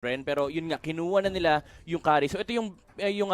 Bren, pero yun nga, kinuha na nila yung carry. So ito yung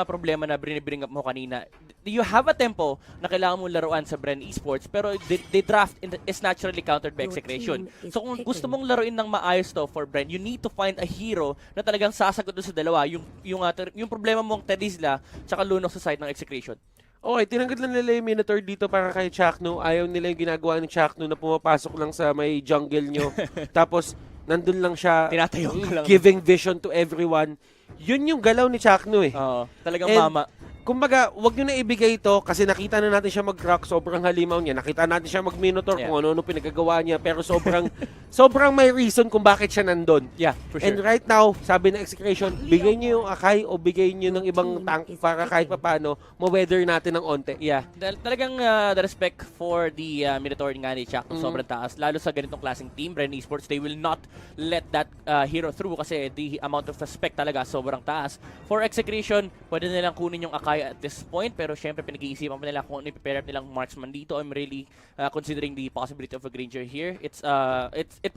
problema na bring up mo kanina. You have a tempo na kailangan mong laruan sa Bren Esports, pero the draft is naturally countered by Execration. So kung gusto mong laruin ng maayos to for Bren, you need to find a hero na talagang sasagot doon sa dalawa. Yung problema mong Tedisla tsaka Lunok sa side ng Execration. Okay, tinanggap lang nila yung Minotaur dito para kay Chakno. Ayaw nila yung ginagawa ni Chakno na pumapasok lang sa may jungle nyo. Tapos, nandun lang siya Tinatayo ka lang. giving vision to everyone. Yun yung galaw ni Chakno eh. Oo, talagang And, mama. Kumbaga, wag nyo na ibigay ito kasi nakita na natin siya mag-rock, sobrang halimaw niya. Nakita natin siya mag-Minotaur kung ano-ano pinagagawa niya. Pero sobrang may reason kung bakit siya nandun. Yeah, for sure. And right now, sabi ng Execration, bigay niyo yung Akai o bigay niyo ng ibang tank para kahit papano, ma-weather natin ng onte. Yeah, talagang the respect for the Minotaur nga ni Chuck sobrang taas. Lalo sa ganitong klaseng team, Bren Esports, they will not let that hero through kasi the amount of respect talaga sobrang taas. For Execration, pwede nilang kunin yung Akai at this point, pero syempre pinag-iisipan pa nila kung ano i-prepare nilang marksman dito. I'm really considering the possibility of a Granger here. It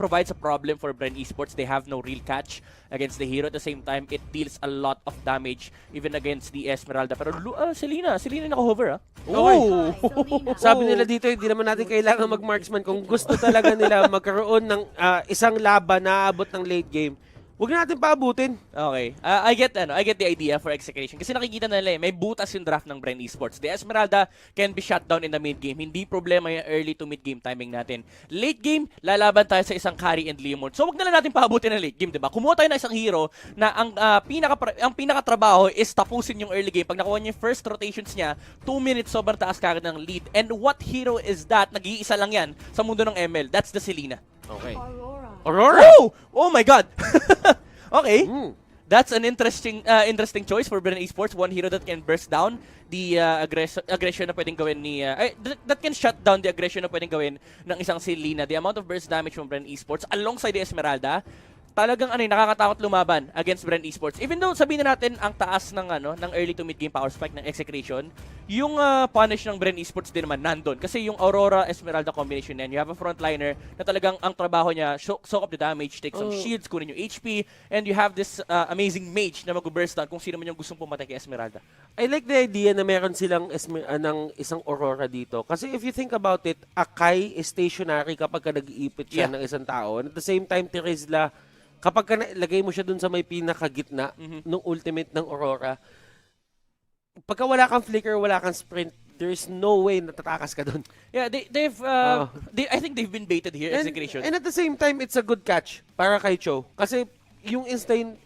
provides a problem for Bren Esports. They have no real catch against the hero. At the same time, it deals a lot of damage even against the Esmeralda. Pero Selena naka-hover Oh! Sabi nila dito, hindi naman natin kailangan mag-marksman. Kung gusto talaga nila magkaroon ng isang laban na aabot ng late game, huwag na natin paabutin. Okay. I get the idea for Execration. Kasi nakikita na nila may butas yung draft ng Bren Esports. The Esmeralda can be shut down in the mid game. Hindi problema yung early to mid game timing natin. Late game, lalaban tayo sa isang carry and Leomord. So wag na lang natin paabutin ng late game, 'di ba? Kumuha tayo ng isang hero na ang pinaka-trabaho is tapusin yung early game. Pag nakuha niya yung first rotations niya, 2 minutes sobrang taas kagad ng lead. And what hero is that? Nag-iisa lang yan sa mundo ng ML. That's the Selena. Okay. Aurora! Oh my God! Okay. That's an interesting choice for Bren Esports. One hero that can burst down the aggression na pwedeng gawin ni... that can shut down the aggression na pwedeng gawin ng isang Selena. The amount of burst damage from Bren Esports alongside the Esmeralda, talagang nakakatakot lumaban against Bren Esports. Even though sabihin na natin ang taas ng early to mid game power spike ng Execration, yung punish ng Bren Esports din naman nandun. Kasi yung Aurora Esmeralda combination yan, you have a frontliner na talagang ang trabaho niya soak up the damage, take some shields, kunin yung HP, and you have this amazing mage na mag-burst down kung sino man yung gustong pumatay kay Esmeralda. I like the idea na meron silang ng isang Aurora dito. Kasi if you think about it, Akai is stationary kapag ka nag-iipit siya ng isang tao. And at the same time, Terizla, kapag ka nailagay mo siya dun sa may pinakagitna ng ultimate ng Aurora, pagka wala kang flicker, wala kang sprint, there's no way na tatakas ka dun. Yeah, I think they've been baited here, Execration. And at the same time, it's a good catch para kay Cho. Kasi yung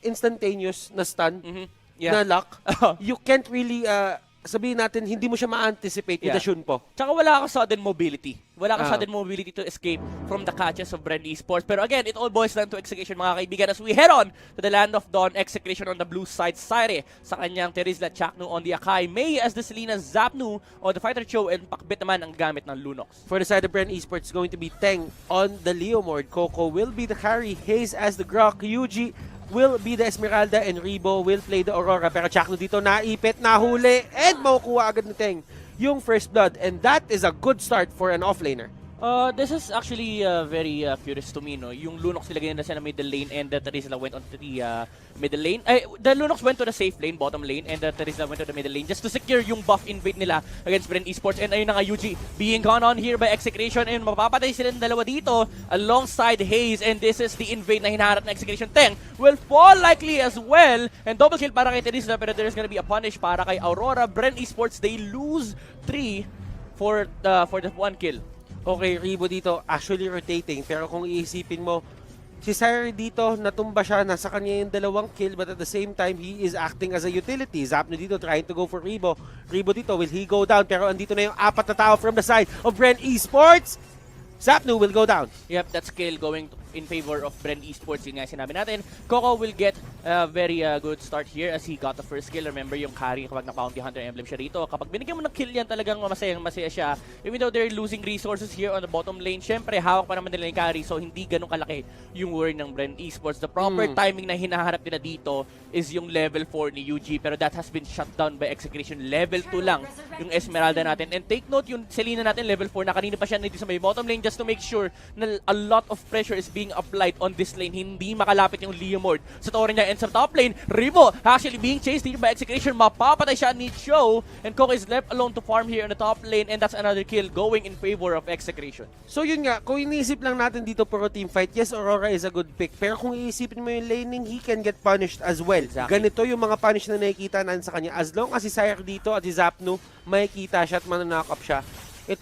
instantaneous na stun, na lock, you can't really... sabihin natin, hindi mo siya ma-anticipate with the Shunpo. Tsaka wala ka sudden mobility. Wala ka sudden mobility to escape from the catches of Bren Esports. Pero again, it all boils down to Execration, mga kaibigan. As we head on to the land of Dawn, Execration on the blue side, Saire sa kanyang Terizla, Chaknu on the Akai, May as the Selena, Zapnu on the Fighter Cho, and Pakbit naman ang gamit ng Lunox. For the side of Bren Esports, going to be Teng on the Leomord. Coco will be the carry, Haze as the Grok, Yuji will be the Esmeralda, and Rebo will play the Aurora. Pero Chakno dito naipit, nahuli, and makukuha agad ni Teng yung first blood. And that is a good start for an offlaner. This is actually very curious to me, no? Yung Lunox nilagay na siya na middle lane and Terizla went on to the middle lane. The Lunox went to the safe lane, bottom lane, and Terizla went to the middle lane just to secure yung buff invade nila against Bren Esports. And ayun na nga, Yuji being gone on here by Execration, and mapapatay sila ng dalawa dito alongside Haze, and this is the invade na hinaharap na Execration. Teng will fall likely as well, and double kill para kay Terizla, pero there's gonna be a punish para kay Aurora. Bren Esports, they lose 3 for the 1 kill. Okay, Rebo dito actually rotating, pero kung iisipin mo, si Sire dito, natumba siya, nasa kanya yung 2 kill, but at the same time, he is acting as a utility. Zapno dito trying to go for Rebo. Rebo dito, will he go down? Pero andito na yung 4 na tao from the side of Bren Esports. Zapno will go down. Yep, that's kill going in favor of Bren Esports. Yun nga sinabi natin. Coco will get a very good start here as he got the first kill. Remember yung carry kapag na-bounty hunter emblem siya rito. Kapag binigyan mo ng kill yan, talagang masaya siya. Even though they're losing resources here on the bottom lane, syempre hawak pa naman nila yung carry, so hindi ganun kalaki yung worry ng Bren Esports. The proper timing na hinaharap nila dito is yung level 4 ni UG, pero that has been shut down by Execution. Level 2 lang yung Esmeralda natin. And take note, yung Selena natin level 4 na kanina pa siya nandito sa may bottom lane just to make sure na a lot of pressure is being applied on this lane. Hindi makalapit yung Leomord sa tore niya. And sa top lane, Ribo actually being chased dito by Execration. Mapapatay siya ni Cho. And Coco is left alone to farm here in the top lane. And that's another kill going in favor of Execration. So yun nga, kung iniisip lang natin dito pro team fight, yes, Aurora is a good pick. Pero kung iisipin mo yung laning, he can get punished as well. Exactly. Ganito yung mga punish na nakikita natin sa kanya. As long as si Sire dito at si Zapnu, makikita siya at mananakop up siya, it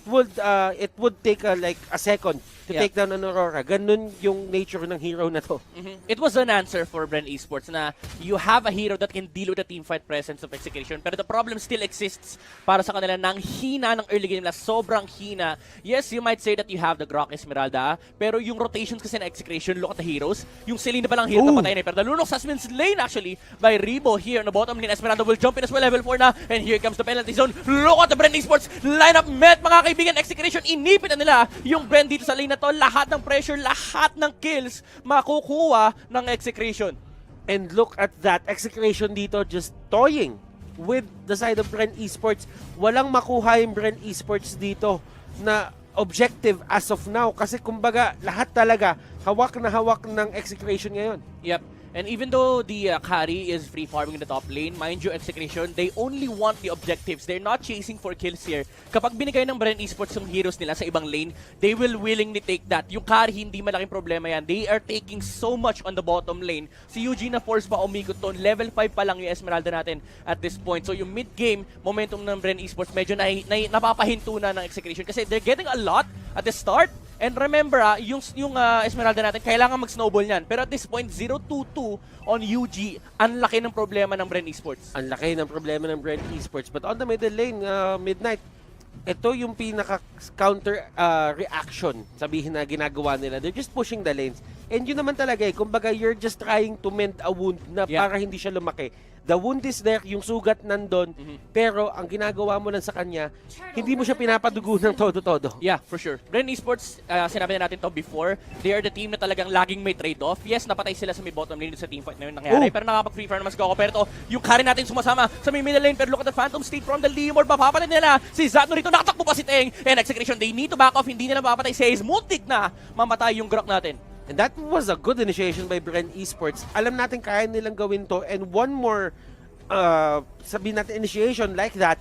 would take like a second to take down an Aurora. Ganun yung nature ng hero na to. It was an answer for Bren Esports na you have a hero that can deal with the teamfight presence of Execration, pero the problem still exists para sa kanila ng hina ng early game nila. Sobrang hina. Yes, you might say that you have the Grok Esmeralda, pero yung rotations kasi na Execration, look at the heroes. Yung Selena pa lang hero na patay na. Pero the Lunox has been slain actually by Ribo here on the bottom lane. Esmeralda will jump in as well, level 4 na, and here comes the penalty zone. Look at the Bren Esports lineup met, mga kaibigan. Execration, inipit na nila yung Bren dito sa lane na to. Lahat ng pressure, lahat ng kills makukuha ng Execration. And look at that, Execration dito just toying with the side of Bren Esports. Walang makuha yung Bren Esports dito na objective as of now. Kasi kumbaga, lahat talaga hawak na hawak ng Execration ngayon. Yep. And even though the carry is free farming in the top lane, mind you, Execration, they only want the objectives. They're not chasing for kills here. Kapag binigay ng Bren Esports yung heroes nila sa ibang lane, they will willingly take that. Yung carry, hindi malaking problema yan. They are taking so much on the bottom lane. Si Eugene na force pa umikot to. Level 5 pa lang yung Esmeralda natin at this point. So yung mid-game momentum ng Bren Esports medyo napapahinto na ng Execration kasi they're getting a lot at the start. And remember, yung Esmeralda natin, kailangan mag-snowball niyan. Pero at this point, 0-2-2 on UG. Ang laki ng problema ng Bren Esports. Ang laki ng problema ng Bren Esports. But on the middle lane, Midnight, ito yung pinaka-counter reaction, sabihin na ginagawa nila. They're just pushing the lanes. And yun naman talaga kumbaga you're just trying to mend a wound na para hindi siya lumaki. The wound is there, yung sugat nandun, pero ang ginagawa mo lang sa kanya, hindi mo siya pinapadugo ng todo-todo. Yeah, for sure. Bren Esports, sinabi na natin to before, they are the team na talagang laging may trade-off. Yes, napatay sila sa may bottom lane sa teamfight na yun nangyari, pero nakapag-free fire naman si Coco. Pero to, yung carry natin sumasama sa may middle lane, pero look at the Phantom State from the Leomord, mapapatay nila si Zatno rito, nakatakbo pa si Teng, and Execration, they need to back off, hindi nila mapapatay si Hayes, muntik na mamatay yung Grok natin. And that was a good initiation by Bren Esports. Alam natin kaya nilang gawin to, and one more sabihin natin initiation like that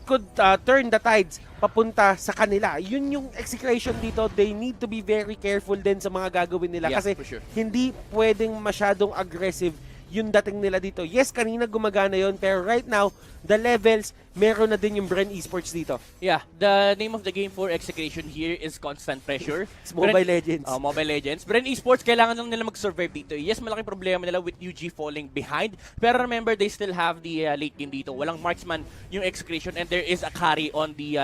could turn the tides papunta sa kanila. Yun yung Execration dito, they need to be very careful din sa mga gagawin nila kasi hindi pwedeng masyadong aggressive yung dating nila dito. Yes, kanina gumagana yon, pero right now, the levels, meron na din yung Bren Esports dito. Yeah, the name of the game for Execration here is constant pressure. It's Mobile Legends. Mobile Legends. Bren Esports, kailangan lang nila mag-survive dito. Yes, malaking problema nila with UG falling behind, pero remember, they still have the late game dito. Walang marksman yung Execration, and there is a carry on the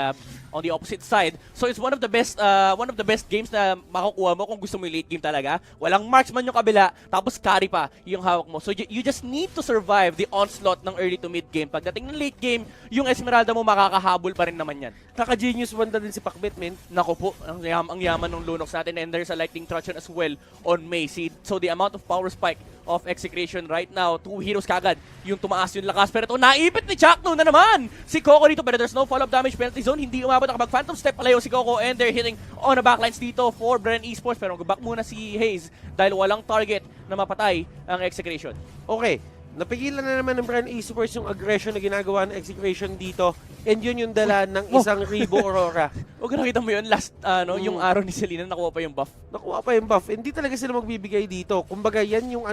opposite side. So it's one of the best games na makukuha mo kung gusto mo yung late game talaga. Walang marksman yung kabila, tapos carry pa yung hawak mo. So you just need to survive the onslaught ng early to mid game. Pagdating ng late game, yung Esmeralda mo makakahabol pa rin naman yan. Naka-genius wanda din si Pacbet, man. Naku po, ang yaman ng Lunox natin, and there's a lightning truncheon as well on May. So the amount of power spike of Execration right now, 2 heroes kagad yung tumaas yung lakas, pero ito naipit ni Chakno na naman si Coco dito, pero there's no follow-up damage, penalty zone, hindi umabot, nakapag phantom step palayo si Coco, and they're hitting on the backlines dito for Bren Esports, pero back muna si Hayes dahil walang target na mapatay ang Execration. Okay, napigilan na naman ng Bren Esports yung aggression na ginagawa ng Execration dito, and yun yung dala ng isang Ribo Aurora. Huwag nakita mo yun, last, yung araw ni Selena, nakuha pa yung buff. Nakuha pa yung buff. Hindi talaga sila magbibigay dito. Kumbaga, yan yung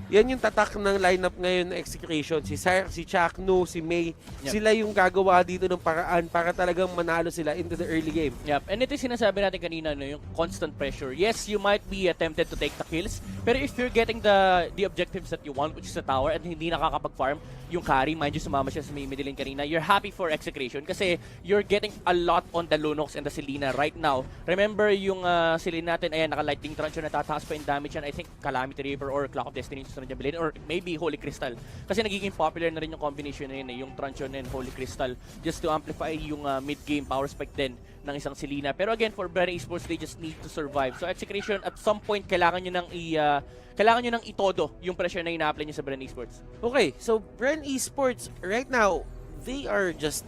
yan yung tatak ng lineup ngayon na Execration. Si Sire, si Chakno, si May, sila yung gagawa dito ng paraan para talagang manalo sila into the early game. Yep, and ito yung sinasabi natin kanina, no, yung constant pressure. Yes, you might be tempted to take the kills, pero if you're getting the objectives that you want, which is the tower, at hindi nakakapag-farm yung carry, mind you, sumama siya sa may middle lane kanina, you're happy for Execration kasi you're getting a lot on the Lunox and the Selena right now. Remember yung Selena natin, ayan, naka-lightning truncheon, natataas pa yung damage yan. I think Calamity Reaper or Clock of Destiny susunod yung bilhin, or maybe Holy Crystal. Kasi nagiging popular na rin yung combination na yun, yung truncheon and Holy Crystal, just to amplify yung mid-game power spike din ng isang Selena. Pero again, for Bren Esports, they just need to survive. So Execration, at some point, kailangan nyo nang itodo yung pressure na ina-apply nyo sa Bren Esports. Okay, so Bren Esports, right now, they are just,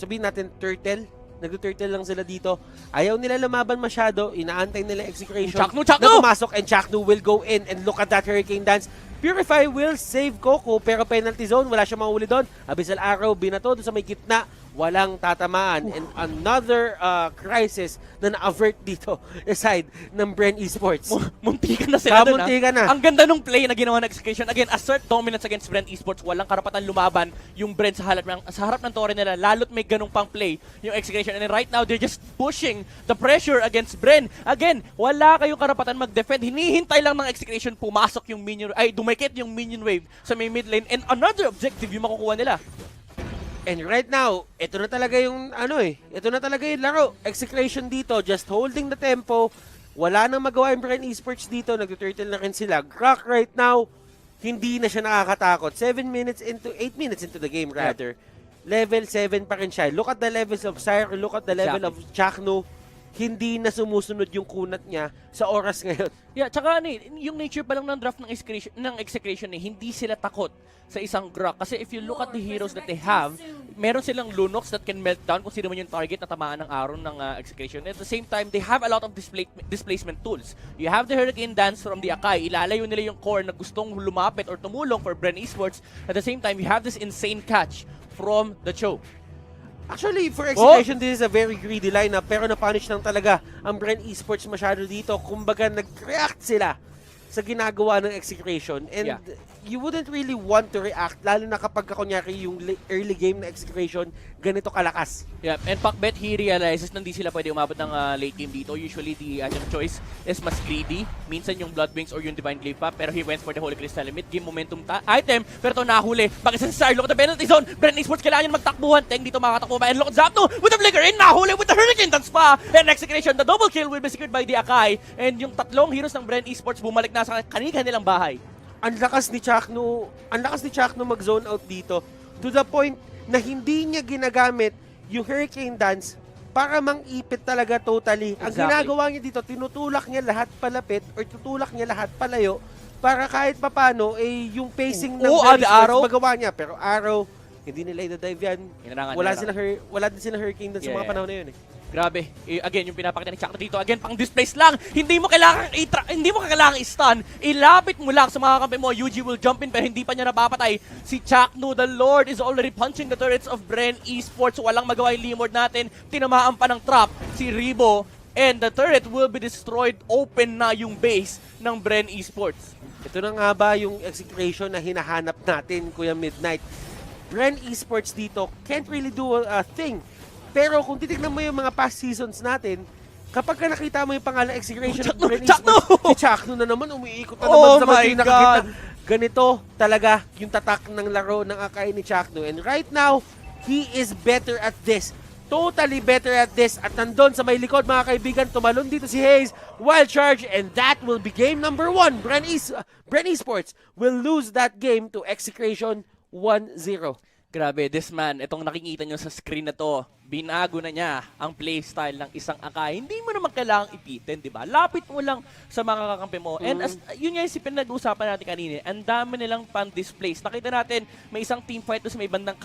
sabihin natin, turtle Nag-turtle lang sila dito. Ayaw nila lumaban masyado. Inaantay nila Execration. Chakno! Na pumasok and Chakno will go in and look at that Hurricane Dance. Purify will save Coco pero penalty zone. Wala siya mahuli doon. Abyssal Arrow, binato doon sa may gitna. Walang tatamaan. And another crisis na na-avert dito aside ng Bren Esports. Muntikan na sila doon. Muntikan na. Ang ganda nung play na ginawa ng Execration. Again, assert dominance against Bren Esports. Walang karapatan lumaban yung Bren sa harap ng tore nila. Lalo't may ganung pang play yung Execration. And right now, they're just pushing the pressure against Bren. Again, wala kayong karapatan mag-defend. Hinihintay lang ng Execration pumasok yung minion, dumikit yung minion wave sa may mid lane. And another objective yung makukuha nila. And right now, ito na talaga yung ito na talaga yung laro. Execration dito, just holding the tempo. Wala nang magawa yung Bren Esports dito, nag-turtle na rin sila. Grok right now, hindi na siya nakakatakot. 8 minutes into the game rather. Level 7 pa rin siya. Look at the levels of Sire, look at the level of Chakno. Hindi na sumusunod yung kunat niya sa oras ngayon. Yeah, tsaka yung nature pa lang ng draft ng Execration hindi sila takot sa isang Grok. Kasi if you look at the heroes that they have, meron silang Lunox that can melt down kung sino man yung target na tamaan ng arrow ng Execration. At the same time, they have a lot of displacement tools. You have the Hurricane Dance from the Akai. Ilalayo nila yung core na gustong lumapit or tumulong for Bren Esports. At the same time, you have this insane catch from the Cho. Actually, for Execration, this is a very greedy lineup pero na-punish lang talaga ang Bren Esports masyado dito. Kumbaga, nag-react sila sa ginagawa ng Execration. And you wouldn't really want to react, lalo na kapag kunyari yung early game na Execration, ganito kalakas. Yeah, and Pakbet, he realizes na hindi sila pwede umabot ng late game dito. Usually, the item choice is mas greedy. Minsan yung Blood Wings or yung Divine Glaive pa, pero he went for the Holy Crystal. Mid-game momentum item, pero ito nahuli. Bakit sa Star? Look at the penalty zone. Bren Esports kailangan yung magtakbuhan. Teng dito makakatakbo ba? And look at Zapno with the flicker in. Nahuli with the Hurricane Dance pa. And Execration, the double kill will be secured by the Akai. And yung tatlong heroes ng Bren Esports bumalik na sa kanilang bahay. Ang lakas ni Chakno mag-zone out dito to the point na hindi niya ginagamit yung Hurricane Dance para mang-ipit talaga totally. Ang ginagawa niya dito, tinutulak niya lahat palapit or tutulak niya lahat palayo para kahit papano yung pacing ng Bren Esports magawa niya. Pero Arrow, hindi nila i-dive yan. Wala din sila Hurricane Dance sa mga panahon na yun eh. Grabe. Again, yung pinapakita ni Chakno dito. Again, pang displace lang. Hindi mo kailangan i-stun. Ilapit mo lang sa mga kampi mo. UG will jump in pero hindi pa niya napapatay. Si Chakno, the Lord, is already punching the turrets of Bren Esports. Walang magawa yung Limord natin. Tinamaan pa ng trap si Ribo. And the turret will be destroyed. Open na yung base ng Bren Esports. Ito na nga ba yung Execration na hinahanap natin, Kuya Midnight? Bren Esports dito can't really do a thing. Pero kung titignan mo yung mga past seasons natin, kapag ka nakita mo yung pangalan Execration ng Bren Esports, si Chakno na naman, umiikot na naman sa mga nakakita. Ganito talaga yung tatak ng laro ng Akai ni Chakno. And right now, he is better at this. Totally better at this. At nandun sa may likod, mga kaibigan, tumalon dito si Hayes. Wild charge, and that will be game number 1. Bren Esports will lose that game to Execration 1-0. Grabe, this man, itong nakikita nyo sa screen na to, binago na niya ang playstyle ng isang Akai. Hindi mo naman kailangang ipitin, di ba? Lapit mo lang sa mga kakampi mo. And as, yun nga yung pinag-usapan natin kanina, ang dami nilang pan-displays. Nakita natin, may isang team fight doon sa may bandang